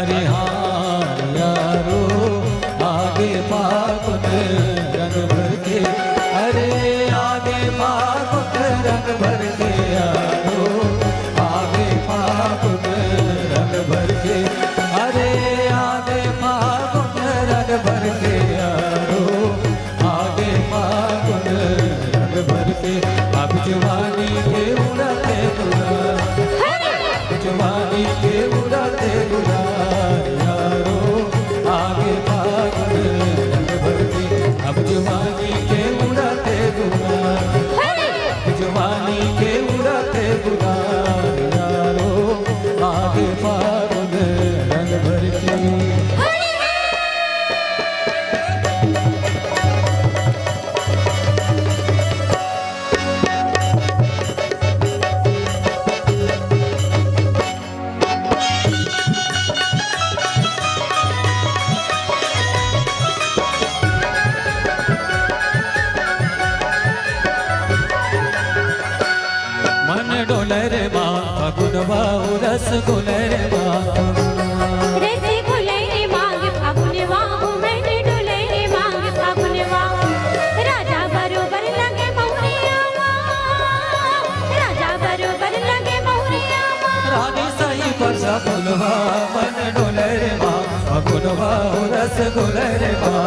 अरे हाँ यारो आगे फागुन रंग भर के, अरे आगे फागुन रंग भर के यारो आगे फागुन रंग भर के, अरे आगे फागुन रंग भर के यारो आगे फागुन रंग भर के। अब जवानी के उड़ाते गुलाल, जवानी के उड़ाते गुलाल यारो आगे फागुन रंग भर के। अब जवानी के उड़ाते गुलाल, जवानी के उड़ाते गुलाल यारो आगे फागुन रंग भर के। मन डोले रे माँ फगुन बाऊ रस गुले रे माँ, रस गुले रे मांग फागुन वाहु मन डोले रे मांग फागुन वाहु। राजा बरोबर लगे मौरिया माँ, राजा बरोबर लगे मौरिया माँ। रानी सही बरसा फुलवा मन डोले रे माँ फगुन बाऊ रस गुले रे माँ,